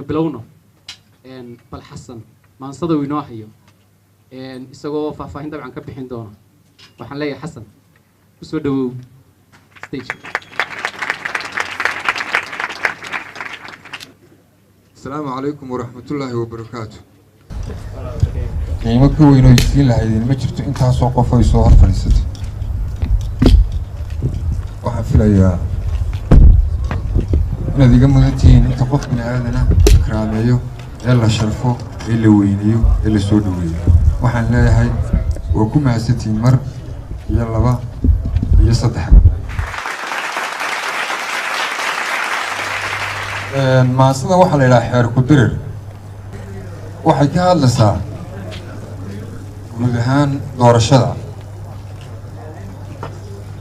bilowno bal xasan maansada uu inoo hayo isagoo faahfaahin dabcan ka bixin doona waxaan leeyahay xasan ku soo dhawow stage. السلام عليكم ورحمة الله وبركاته. قيمة كوينو يسين لهايدين ما جبتو انتها سوق قفا يسوهر فريستي وحفل ايا انا دي قمدتين انت قف من هذا كراميو يلا شرفو اللي وينيو اللي سودويو وحن لا هاي وكما ستي مر يلا با يصدح maansada waxaa la yidhaha xeer ku dirir waxay ka hadlaysaa guud ahaan doorashada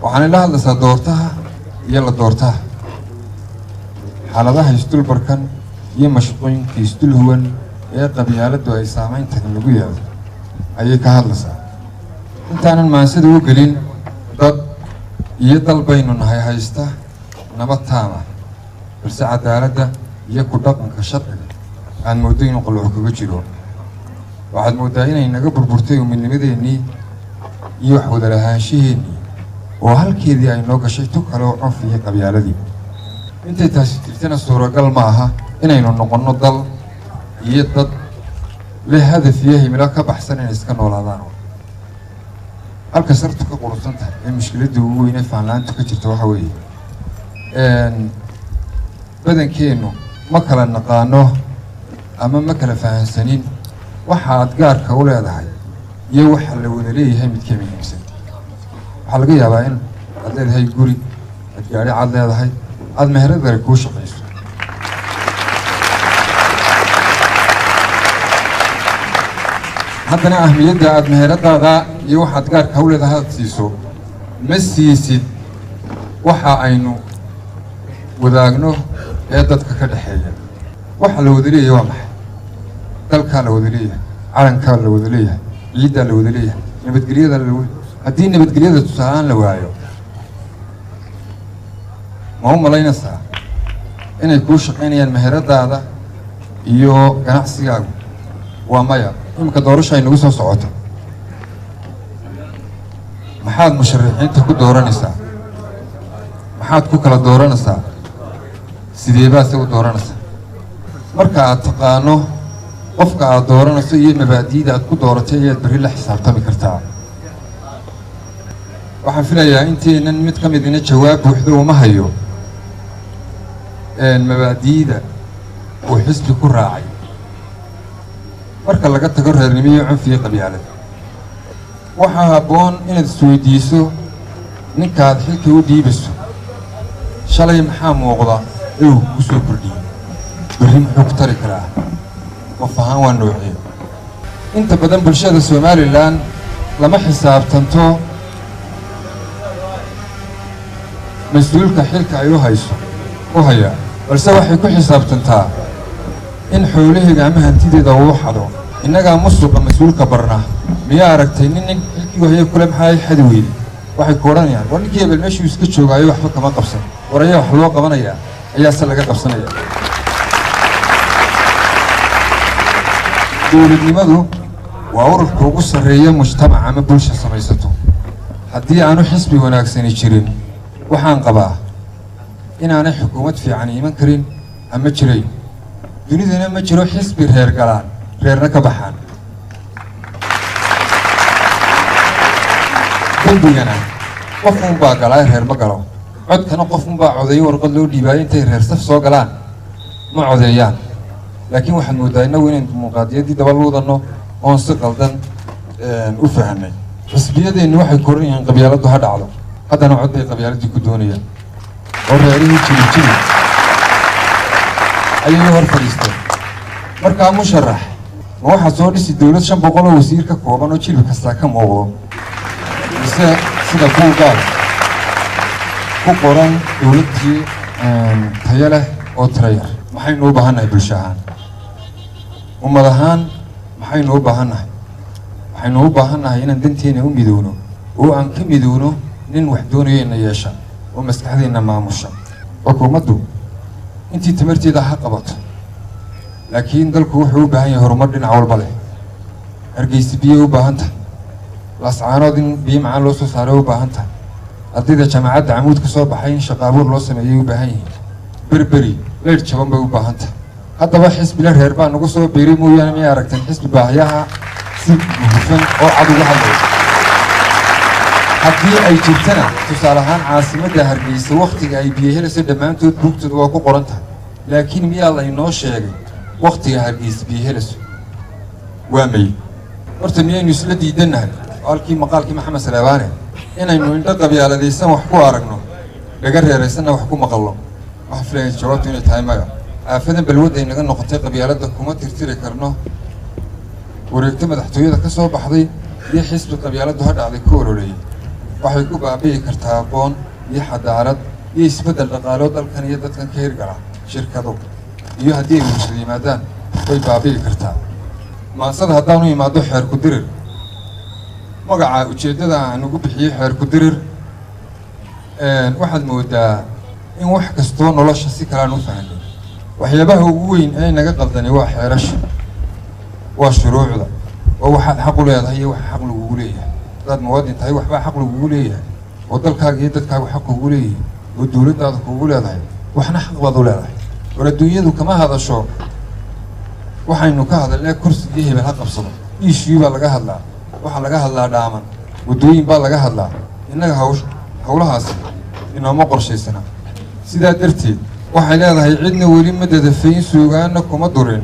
waxaanay la hadlaysaa doortaha iyo la doortaha xaaladaha isdulbarkan iyo mashaqooyinka isdul huwan ee qabyaaladdu ay saamayntan lagu yaado ayay ka hadlaysaa intaanan maansada u gelin dad iyo dal baynu nahay haysta nabad taama balse cadaaladda iyo ku dhaqanka sharciga aan moodo inuu qalooc kaga jiro waxaad moodaa inay naga burburtay midnimadeennii iyo wax wada lahaanshaheennii oo halkeedii ay noo gashay tu kale oo cunf iyo qabyaaladii intay taasi jirtana suuragal ma aha inaynu noqonno dal iyo dad leh hadaf iyo himilo ka baxsan inay iska noolaadaan halka sartu ka qurusan tahay ee mushkiladda ugu weyn ee faanlaanta ka jirta waxa weeye badankeenu ma kala naqaano ama ma kala fahansanin waxa aad gaarka u leedahay iyo waxa la wada leeyahay mid ka muhiimsan waxaa laga yaabaa in aad leedahay guri aad gaari cad leedahay aad meheradare kuu shaqayso haddana ahmiyadda aad meheradaada iyo waxaad gaarka u leedahay aad siiso ma siisid waxa aynu wadaagno ee dadka ka dhaxeeya waxa la wada leeyahay waa maxay dalkaa la wada leeyahay calankaa la wada leeyahay ciiddaa la wada leeyahay nabadgelyada haddii nabadgelyada tusaaleaan la waayo ma u malaynaysaa inay kuu shaqaynayaan meheradaada iyo ganacsigaagu waa maya iminka doorasha ay nagu soo socoto maxaad musharixiinta ku dooranaysaa maxaad ku kala dooranaysaa sidee baad se u dooranaysaa marka aad taqaano qofka aad dooranayso iyo mabaadi'da aad ku dooratay ayaad berri la xisaabtami kartaa waxaan filayaa inteenan mid ka midina jawaab buuxda uma hayo mabaadi'da uu xisbi ku raacay marka laga tago reernimo iyo cunfi iyo qabyaalad waxaa habboon inaad isweydiiso ninkaad xilka u dhiibayso shalay maxaa muuqda inuu kugu soo kordhiyey berri muxuu ku tari karaa qof ahaan waa noocee inta badan bulshada somalilan lama xisaabtanto mas-uulka xilka ay u hayaa balse waxay ku xisaabtantaa in xoolaheeda ama hantideeda uu xado innagaa musuqa mas-uulka barna miyaa aragtay nin xilkii haya kule maxaa xadi weyday waxay ku odhanayaan war ninkii hebel meeshuu iska joogaayo waxba kama qabsan war ayaa wax loo qabanayaa ayaase laga qabsanaya dowladnimadu waa ururka ugu sarreeya mujtamac ama bulsha samaysato haddii aanu xisbi wanaagsani jirin waxaan qabaa inaanay xukuumad fiican iman karin ama jirayn dunidana ma jiro xisbi reer galaan reerna ka baxaan dembigana qof unbaa galaa reer ma galo codkana qof unbaa codeeyo warqad loo dhiibaayo intay reer saf soo galaan ma codeeyaan laakiin waxaad moodaa innagu inaynu dimuqraadiyaddii daba luudanno oon si qaldan u fahanay xisbiyadeennu waxay koran yihiin qabyaaladdu ha dhacdo haddana cod bay qabyaaladdii ku doonayaan oo reerihii jiri ayay hor fadhiisteen markaa musharax ma waxaad soo dhisi dowlad 500 oo wasiir ka kooban oo jilib kastaa ka muuqdo mise sida buugaal ku qoran dowladdii tayo leh oo tirayar maxaynu u baahannahay bulsho ahaan ummad ahaan maxaynu u baahannahay waxaynu u baahannahay inaan danteena u midowno oo aan ka midowno nin wax doonaya ina yeesha oo maskaxdeena maamusha xukuumaddu intii tamarteeda ha qabato laakiin dalku wuxuu u baahan yahay horumar dhinac walba leh. Hargeysa biyo u baahan tahay, laascaanood in biyo macaan loo soo saaro u baahan tahay, ardayda jaamacadda Camuud ka soo baxay in shaqo abuur loo sameeyay u baahan yihiin, berberi leer jaban bay u baahan tahay. haddaba xisbi la reer baa nagu soo biiray mooyaane miyay aragteen xisbi baahiyaha si hufan oo cad uga hadlaya. haddii ay jirtana tusaale ahaan caasimadda Hargeysa waqtiga ay biyo helayso dhammaantood buugtooda waa ku qoran tahay, laakiin miyaa laynoo sheegay waqtiga Hargeysa biyo helayso waa may? horta miyaynu isla diidanahay halkii maqaalkii Maxamed Salaabaane inaynu indho qabyaaladaysan wax ku aragno dhaga reeraysanna wax ku maqalno? wax filayn jawaabtu inay tahay maya. aafadan balwad ay naga noqotay qabyaaladda kuma tirtiri karno. wareegta madaxtooyada ka soo baxday iyo xisbi qabyaaladdu ha dhacday ku ololeeyay waxay ku baabi'i kartaa aqoon iyo xadaarad iyo isbeddel dhaqaalo dalkan iyo dadkan ka hirgala shirkado, iyo haddii ay bulshada yimaadaan way baabi'i kartaa. maansada haddaanu imaado xeer ku dirir, magaca ujeeddada aan ugu bixiyey xeer ku dirir, waxaad moodaa in wax kastoo nolosha si kale aan u fahanay. waxyaabaha ugu weyn ee naga qaldani waa xeerasha, waa shuruucda, waa waxaad xaq u leedahay iyo waxa xaq lagugu leeyahay. haddaad muwaadin tahay waxbaa xaq lagugu leeyahay oo dalkaaga iyo dadkaagu xaq kugu leeyihin oo dowladdaada kugu leedahay, waxna xaq baad u leedahay. war adduunyadu kama hadasho waxaynu ka hadalnay kursi iyo hebel ha qabsado, iishii baa laga hadlaa, waxaa laga hadlaa dhaaman, waddooyin baa laga hadlaa. innaga hawlahaasi inooma qorshaysana. sidaa darteed waxay leedahay cidna weli ma dadafayn, suugaana kuma durin,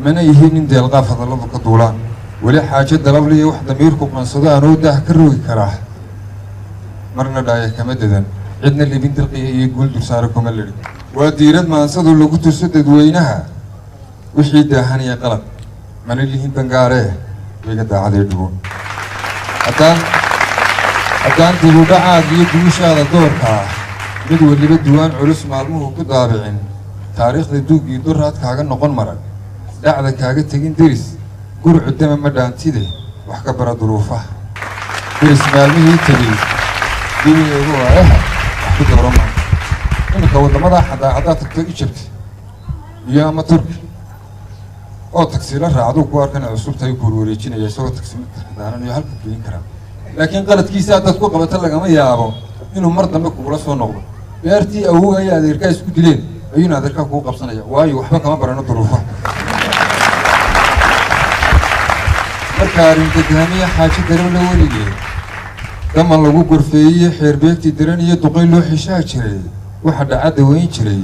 mana yihiin in deelqaaf hadalladu ka duulaan. weli xaajo dalable iyo wax damiirku qansado aanoo daah ka rogi karaa, marna dhaaya kama dadan, cidna libin dalqiya iyo guul dulsaare kuma ledhin. waa diirad maansadu lagu tuso dadweynaha wixii daahanaya qalab, mana lihin dangaaree wiga daacadee dhugo. haddaan dibudhacaad iyo guushaada doorka ah mid weliba duwaan culus maalmuhu ku daabicin, taariikhda duuggii duraad kaaga noqon marag, dhacda kaaga tegin deris gurcu dama ma dhaantide wax ka bara duruufaha. deris maalmihii tegey dibigeegu waayaha wax ku dooro maanta. iminka waddamadaa xadaa haddaad tagto Egypt iyo ama Turki oo tagsiila raacduu ku arkan cusubtahay ku wareejinaya isagoo tagsiilka daaran iyo halka geyn karaa, laakiin qaladkiisa haddaad ku qabato lagama yaabo inuu mar dambe kugula soo noqdo. beertii awowga iyo adeerkaa isku dileen ayuuna adeerkaa kugu qabsanaya, waayo waxba kama barano duruufaha. marka arrinta dahamiya xaajo daran la weligeed daman lagu gorfeeyey xeerbeegtii daran iyo duqay loo xishaa jiray, waxa dhacadda weyn jiray,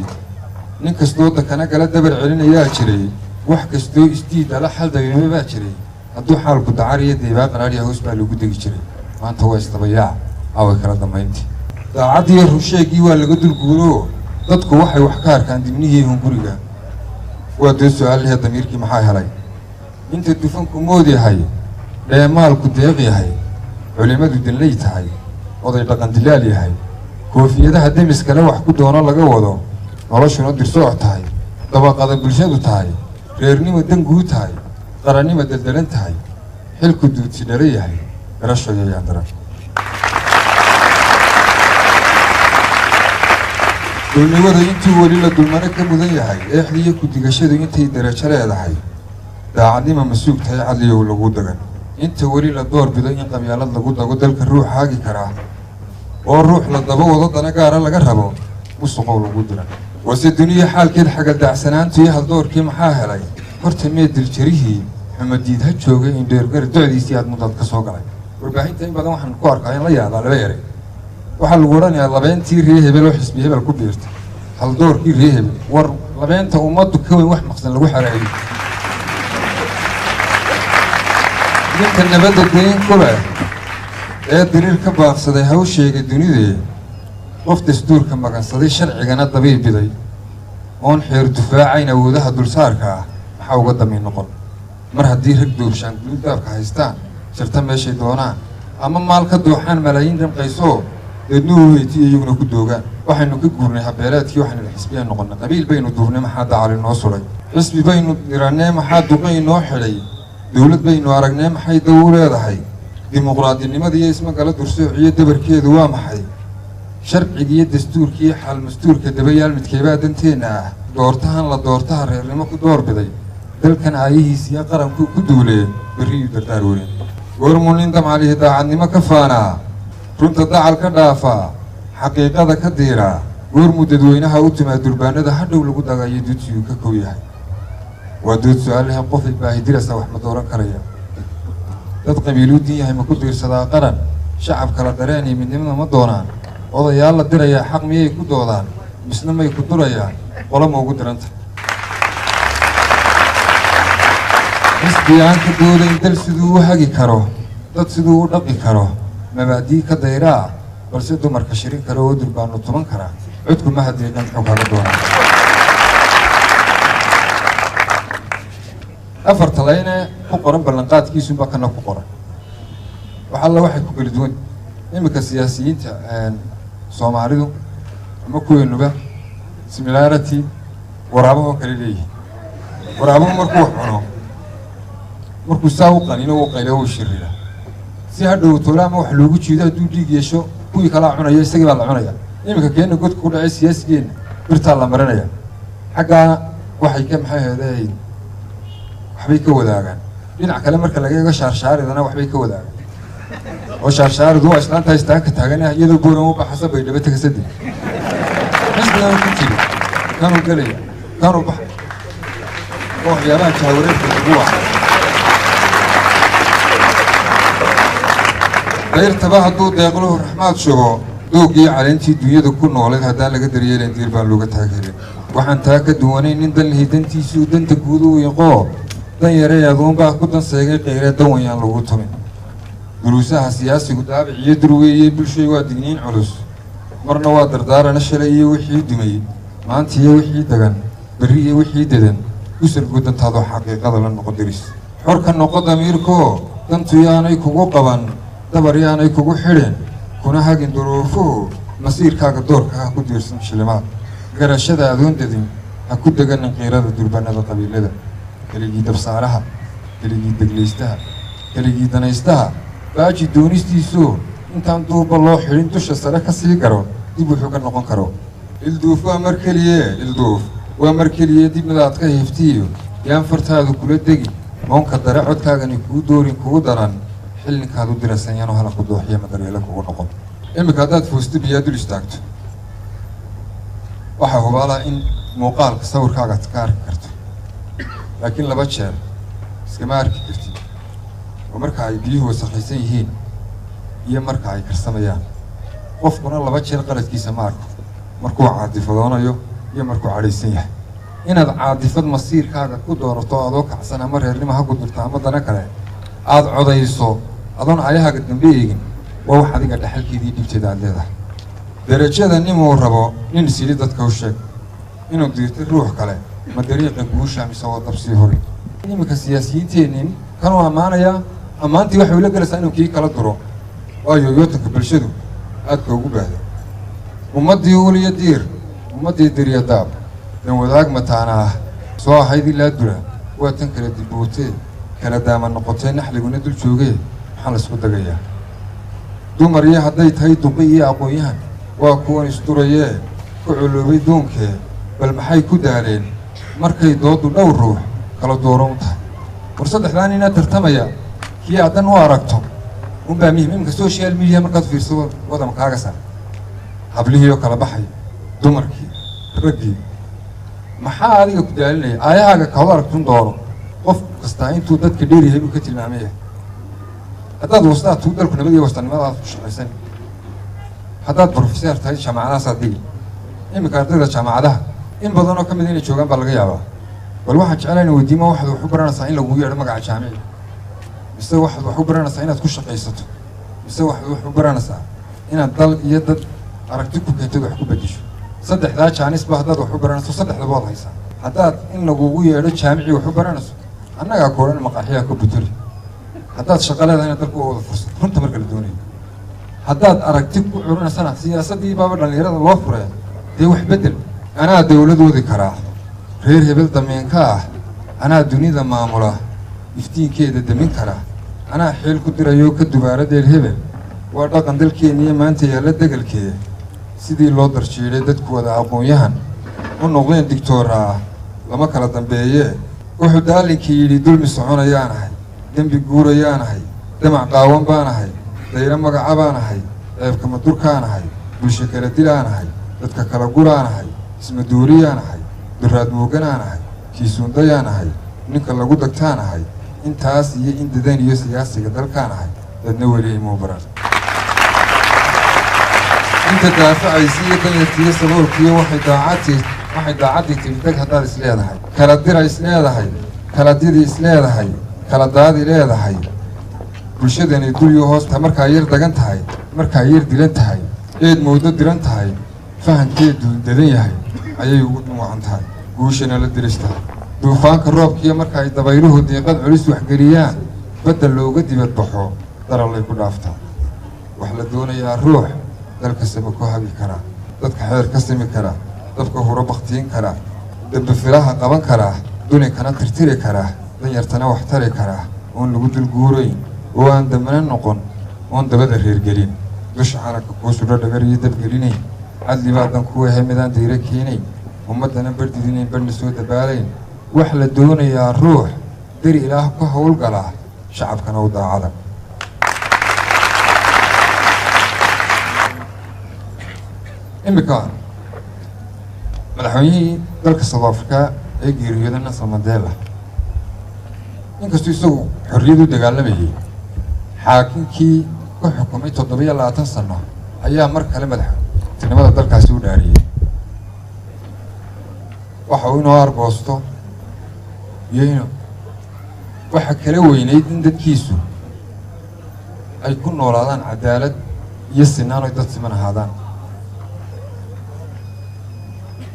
nin kastoo dakana gala dabar celinayaa jiray, wax kastoo isdiidala xal dabeeme baa jiray, hadduu xaalku dacar iyo deebaa qaraadhiya hoos baa lagu degi jiray. maanta waa isdabayaa away kala dambayntii. daacaddiiyo rusheegii waa laga dulguuro, dadku waxay wax ka arkaan dibnihii hunguriga. waa dee su-aalaha damiirkii maxaa helay? inta dufanku mood yahay, dheemaalku deeq yahay, culimadu danley tahay, oday dhaqan dilaal yahay, koofiyadaha demis kale wax ku doono laga wado, noloshuna dirsooc tahay, dabaqada bulshadu tahay, reernimo danguu tahay, qarannimo daldalan tahay, xilku duudsi dhara yahay, garashoyo yaan daran. dulnimada intuu weli la dulmano ka mudan yahay, eexdiiyo ku-digashadu intay darajo leedahay, daacadnima ma suug tahay cadliyow lagu dagan. inta weli la door bido in qabyaalad lagu dago dalka ruux haagi karaa, oo ruux la daba wado dana gaara laga rabo musuqow lagu diran. wase duniya xaalkeed xagaldaacsanaantu iyo haldoorkii maxaa helay? horta mee diljarihii xumadiid ha joogay in dheergari docdiisii aad mudad ka soo galay. warbaahinta in badan waxaan ku arkaa in la yaabaa laba eray. waxaa lagu odhanayaa labeentii ree hebel oo xisbi hebel ku biirtay, haldoorkii ree hebel. war labeenta ummaddu ka weyn wax maqsan lagu xareeyey. ninka nabadda dayn ku leh ee diriir ka baaqsaday ha u sheegay dunidee, qof dastuurka magansaday sharcigana dabiib biday, oon xeer dufaacayn awoodaha dulsaarka ah maxaa uga damiin noqon? mar haddii rag doobshaan guludaabka haystaan, shirta meeshay doonaan, ama maal ka dooxaan malaayiin dhamqaysoo deednuhu heytiyo iyaguna ku doogaan. waxaynu ka guurnay habeeleedkii, waxaynu xisbiya noqonnay, qabiil baynu duurnay maxaa dacali noo sulay, xisbi baynu dirannay maxaa duqay noo xidhay, dowlad baynu aragnay maxay daw u leedahay, dimuqraadinimada iyo ismagala dursoociyo dabarkeedu waa maxay? sharcigiiyo dastuurkiiyo xal mastuurka dabayaal midkeebaa danteena ah doortahan la doortaha reernimo ku doorbiday dalkan aayihiisiyo qaranku ku duulee berriyuu dardaar weyn goormuu nin damcalihi daacadnimo ka faanaa runta dacal ka dhaafaa xaqiiqada ka diiraa goormuu dadweynaha u timaa durbaanada hadhow lagu dagayo duudsiyuu ka kow yahay waa dood su-aalaha qofay baahi dirasa wax ma dooran karaya dad qabiiluu din yahay ma ku diirsadaa qaran shacab kala dareen iyo midnimada ma doonaan odayaal la dirayaa xaq miyay ku doodaan misna may ku durayaan qolo ma ugu diranta xisbi aan ka doodayn dal siduu u hagi karo dad siduu u dhaqi karo mabaadii ka dayraa balse dumarka shirin karo oo durbaanu tuman karaa codku ma hadeeqan muxuu kaaga doonaa afarta layne ku qoran ballanqaadkiisuba kana ku qoran wax alla waxay ku kala duwan iminka siyaasiyiinta soomaalidu ama kuweenuba similarity waraabahoo kale leeyihin waraabuhu markuu cuno markuu saa u qanino uu qaylo uu shirira si hadhow toole ama wax loogu jiido hadduu dhiig yeesho kuwii kalaa cunaya isagii baa la cunaya iminka keenna godka ku dhacay siyaasigeenna birtaa la marinaya xaggaa waxay ka maxay heeday waxbay ka wadaagaan dhinac kale marka laga eego shaarshaaridana waxbay ka wadaagaan oo shaarshaarid waa islaanta istaanka taaganah iyadoo booran u baxasa bay dhaba tagasade xisbigan ku jiri kanuu gelaya kanuu baxa oo waxyaabaha jaawareedka ugu waca dayrtaba hadduu deeqluhu raxmaad shubo doogii caleentii dunyada ku nooleed haddaan laga daryeelayn diir baan looga taageerin waxaan taa ka duwanayn nin danlihi dantiisuu danta guud u yaqoo dan yarey aduunbaa ku dan seegay qayree dan wayaan lagu tumin duruusaha siyaasigu daabic iyo durweeye bulshay waa digniin culus marna waa dardaarana shalay iyo wixii dumay maanta iyo wixii degan berri iyo wixii dedan gusargu dantaadoo xaqiiqada la noqon diris xorka noqo damiirkoo dantu yaanay kugu qaban dabar yaanay kugu xidhin kuna hagin duruufuhu masiirkaaga doorka ha ku diirsan shilimaad garashada adoon dadin ha ku deganin qiirada durbanada qabiilada keligii dabsaaraha keligii deglaystaha keligii danaystaha baaji doonistiisoo intaan duuba loo xidhin dusha sare ka sii garo dib wuxuu ka noqon karo ilduuf waa mar keliye ilduuf waa mar keliye dib midaad ka hiiftiyo yaan fartaadu kula degi moonka dare codkaagani kuu doorin kugu daran xillinkaad u dirasan yaanoo halaqu dooxiya madaryeelo kugu noqon iminka haddaad foosto biyaa dul istaagto waxaa hubaalaa in muuqaalka sawirkaaga ka arki karto laakiin laba jeer iskama arki kartid oo marka ay biyuhu wasakhaysan yihiin iyo marka ay karsamayaan qofkuna laba jeer qaladkiisa ma arko markuu caadifadoonayo iyo markuu cadhaysan yahay inaad caadifad masiirkaaga ku doorato adoo kacsan ama reernimo ha ku dirto ama dana kale aada codayso adoon ayahaaga dambe eegin waa wax adiga dhaxalkeedii dhibteeda aad leedahay darajada ninuu rabo nin isili dadka u sheeg inuu diirtay ruux kale ma dariiqa guusha mise waa dabsii hore iminka siyaasiyiinteennin kanuu ammaanayaa ammaantii waxay ula gelaysaa inuu kii kala duro waayo yootanka bulshadu aadka ugu baahda ummaddii uliya diir ummaddii dirya daab dan wadaag mataana ah soo ahayd ilaa dura waa tan kala dilbootee kala daama noqotee naxliguna dul joogee maxaa laysku dagayaa dumar iyo hadday tahay duqi iyo aqoon-yahan waa kuwan isdurayee ku coloobay doonkee bal maxay ku daaleen markay dooddu dhowr ruux kala dooran tahay war saddexdaan inaad tartamaya kii aadan u aragto unbaa muhim iminka social media markaad fiirsado wadama kaaga sar hablihii oo kala baxay dumarkii raggii maxaa adiga ku daalinaya aayahaaga kahood aragtun doono qof kastaa intuu dadka dheeryahay buu ka tilmaamaya haddaad wastaa tuu dalku nabadiyo wastanimadaad ku shaqaysan haddaad profeseer tahay jaamacadahaasaad digi iminka ardayda jaamacadaha in badan oo ka mid inay joogaan baa laga yaabaa bal waxaan jeclaa ina weydiima waxaad wax u baranaysaa in lagugu yeedho magaca jaamici mise waxaad wax u baranaysaa inaad ku shaqaysato mise waxaad wax u baranaysaa inaad dal iyo dad aragti ku keentad wax ku bedesho saddexdaa jaanisba haddaad wax u baranayso saddexdaba waad haysaa haddaad in lagugu yeedho jaamici wax u baranayso annagaa ku odhan maqaaxiyaa ka buturi haddaad shaqo leedahayna dalku waa wada fursad runta marka la doonayo haddaad aragti ku curinaysana siyaasaddii baaba dhallinyarada loo furee dee wax beddel anaa dawladoodi karaa reer hebel dameenka ah anaa dunida maamula iftiinkeeda damin kara anaa xeel ku dirayoo ka dubaara deel hebel waa dhaqan dalkeenniiyo maanta yaalla degelkee sidii loo darshiiday dadkooda aqoon-yahan u noqdeen digtooraa lama kala dambeeyee wuxuu daalinkii yidhi dulmi soconayaan ahay dembi guurayaan ahay damac qaawan baan ahay dayro magaca baan ahay ceebka madurkaan ahay bulsho kala dilaan ahay dadka kala gulaan ahay ismaduuriyaan ahay duraad mooganaan ahay kiisuundayaan ahay ninka lagu dagtaan ahay intaas iyo in dadan iyo siyaasiga dalkaan ahay dadna weli imuu barar inta daafacaysa iyo danyartiiyo saboolkiiyo waxay daacaddii tiri dag haddaad isleedahay kala dira isleedahay kala didi isleedahay kala daadi leedahay bulshadani dulyo hoosta markaa yar dagan tahay markaa yar dilan tahay eed moodo diran tahay fahankeedu dadan yahay ayay ugu dhumuucan tahay guushana la diristaa duufaanka roobkiiyo marka ay dabayluhu diiqad culis waxgeliyaan badda looga dibad baxo darallay ku dhaaftaa wax la doonayaa ruux dalka sama ku hagi karaa dadka xeer ka simi karaa dabka huro baktiin karaa dambe filaha qaban karaa duninkana tirtiri karaa danyartana wax tari karaa oon lagu dulguurayn oo aan damana noqon oon dabada reergelin dusha xaranka kuu sudho dhagar iyo dabgelinayn cadli baadan ku wahe midaan dayro keenayn ummaddana bardidinayn badhna soo dabaalayn wax la doonayaa ruux beri ilaah ku howlgalaa shacabkana u daacada imika madaxweynihii dalka South Africa ee geeriyooday Nelson Mandela inkastoo isagu xorriyad u dagaalamayay xaakinkii ku xukumay 27 sano ayaa mar kale madaxtinimada dalkaasi u dhaariyay waxa uu inoo argoosto iyo waxa kala weynayd in dadkiisu ay ku noolaadaan cadaalad iyo sinaan ay dad siman ahaadaan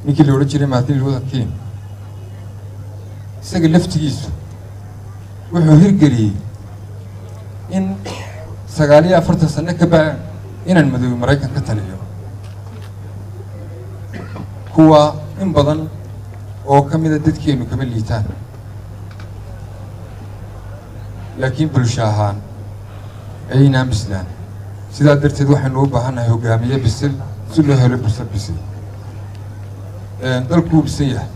ninkii la odhan jiray Martin Luther King isaga laftigiisu wuxuu hirgeliyey in 49 sano ka bacdi inaan madowga Maraykan ka taliyo kuwa in badan oo ka mid ah dadkeenu kama liitaan laakiin bulsho ahaan aynaan bislaan sidaa darteed waxaynu u baahannahay hogaamiye bisil si loo helo bulsho bisil dalku bisan yahay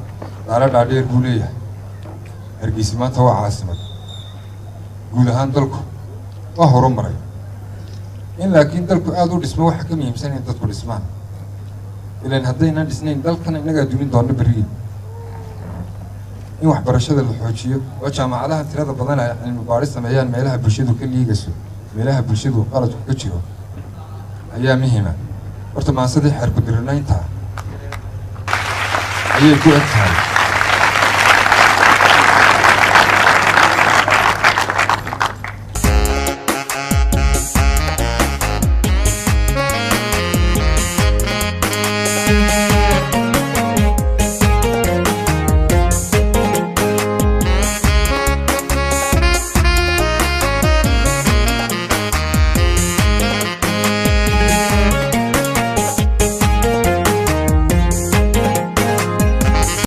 daara dhaadheer buu leeyahay Hargeysa maanta waa caasimad guud ahaan dalku waa horumaray in laakiin dalku aad u dhismo waxa ka muhiimsan in dadku dhismaan ilaan haddaynan dhisnayn dalkan inagaa dumin doona berri in waxbarashada la xoojiyo oo jaamacadaha tirada badan ay cilmi baaris sameeyaan meelaha bulshadu ka liigaso meelaha bulshadu qaladku ka jiro ayaa muhiima horta maasadii xeer ku dirinaynta ayay ku egtahay